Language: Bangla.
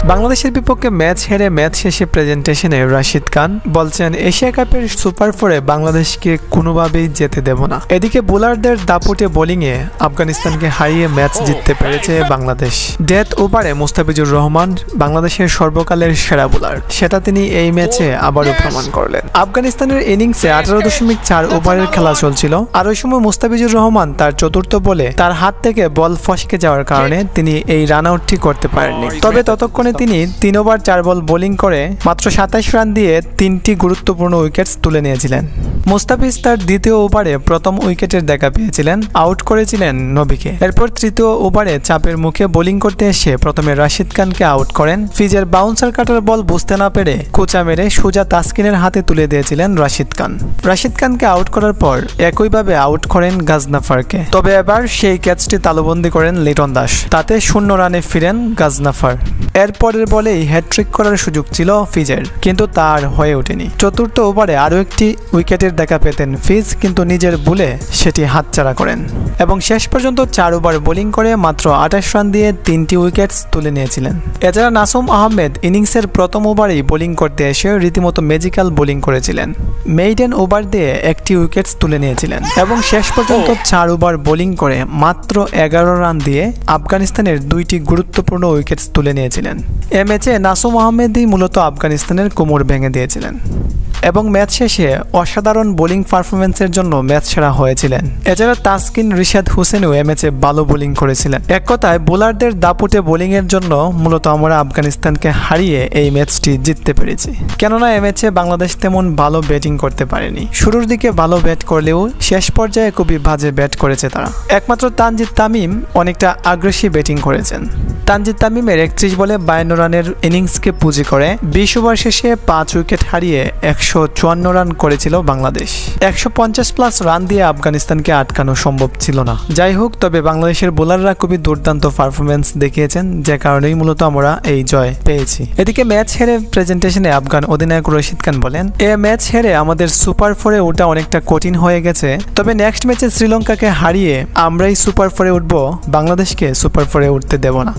বাংলাদেশের বিপক্ষে ম্যাচ হেরে ম্যাচ শেষে প্রেজেন্টেশনে রাশিদ খান বলছেন, এশিয়া কাপের সুপার ফোরে বাংলাদেশকে কোনোভাবেই যেতে দেব না। এদিকে বোলারদের দাপুটে বোলিংয়ে আফগানিস্তানকে হারিয়ে ম্যাচ জিততে পেরেছে বাংলাদেশ। ডেথ ওভারে মুস্তাফিজুর রহমান বাংলাদেশের সর্বকালের সেরা বোলার, সেটা তিনি এই ম্যাচে আবারও প্রমাণ করলেন। আফগানিস্তানের ইনিংসে 18.4 ওভারের খেলা চলছিল, আর ওই সময় মুস্তাফিজুর রহমান তার চতুর্থ বলে তার হাত থেকে বল ফসকে যাওয়ার কারণে তিনি এই রান আউটটি করতে পারেননি। তবে ততক্ষণে তিনি 3 ওভার 4 বল বোলিং করে মাত্র 27 রান দিয়ে 3টি গুরুত্বপূর্ণ উইকেটস তুলে নিয়েছিলেন। মুস্তাফিজ তার দ্বিতীয় ওভারে প্রথম উইকেটের দেখা পেয়েছিলেন, আউট করেছিলেন নবীকে। এরপর তৃতীয় ওভারে চাপের মুখে বোলিং করতে এসে প্রথমে রাশিদ খানকে আউট করেন। ফিজের বাউন্সার কাটার বল বুঝতে না পেরে কোচা মেরে সোজা তাসকিনের হাতে তুলে দিয়েছিলেন রাশিদ খান। রাশিদ খানকে আউট করার পর একইভাবে আউট করেন গাজনাফারকে। তবে এবার সেই ক্যাচটি তালুবন্দী করেন লিটন দাস, তাতে 0 রানে ফিরেন গাজনাফার। এরপরের বলেই হ্যাট্রিক করার সুযোগ ছিল ফিজের, কিন্তু তার হয়ে ওঠেনি। চতুর্থ ওভারে আরও একটি উইকেটের দেখা পেতেন ফিজ, কিন্তু নিজের ভুলে সেটি হাতছাড়া করেন এবং শেষ পর্যন্ত 4 ওভার বোলিং করে মাত্র 28 রান দিয়ে 3টি উইকেটস তুলে নিয়েছিলেন। এছাড়া নাসুম আহমেদ ইনিংসের প্রথম ওভারেই বোলিং করতে এসে রীতিমতো ম্যাজিক্যাল বোলিং করেছিলেন। মেইডেন ওভার দিয়ে 1টি উইকেটস তুলে নিয়েছিলেন এবং শেষ পর্যন্ত 4 ওভার বোলিং করে মাত্র 11 রান দিয়ে আফগানিস্তানের 2টি গুরুত্বপূর্ণ উইকেটস তুলে নিয়েছিলেন। এ ম্যাচে নাসুম আহমেদই মূলত আফগানিস্তানের কোমর ভেঙে দিয়েছিলেন এবং ম্যাচ শেষে অসাধারণ বোলিং পারফরমেন্সের জন্য ম্যাচ সেরা হয়েছিলেন। এছাড়া তাসকিন রিশাদ হোসেনও এ ম্যাচে ভালো বোলিং করেছিলেন। এক কথায় বোলারদের দাপুটে বোলিংয়ের জন্য মূলত আমরা আফগানিস্তানকে হারিয়ে এই ম্যাচটি জিততে পেরেছি। কেননা এ ম্যাচে বাংলাদেশ তেমন ভালো ব্যাটিং করতে পারেনি। শুরুর দিকে ভালো ব্যাট করলেও শেষ পর্যায়ে খুবই বাজে ব্যাট করেছে তারা। একমাত্র তানজিদ তামিম অনেকটা আগ্রাসী ব্যাটিং করেছেন। তানজিদ তামিমের 31 বলে 52 রানের ইনিংসকে পুঁজি করে 20 ওভার শেষে 5 উইকেট হারিয়ে 154 রান করেছিল বাংলাদেশ। 150+ রান দিয়ে আফগানিস্তানকে আটকানো সম্ভব ছিল না। যাই হোক, তবে বাংলাদেশের বোলাররা খুবই দুর্দান্ত পারফরমেন্স দেখিয়েছেন, যে কারণেই মূলত আমরা এই জয় পেয়েছি। এদিকে ম্যাচ হেরে প্রেজেন্টেশনে আফগান অধিনায়ক রশিদ খান বলেন, এ ম্যাচ হেরে আমাদের সুপার ফোরে ওঠা অনেকটা কঠিন হয়ে গেছে, তবে নেক্সট ম্যাচে শ্রীলঙ্কাকে হারিয়ে আমরাই সুপার ফোরে উঠবো, বাংলাদেশকে সুপার ফোরে উঠতে দেব না।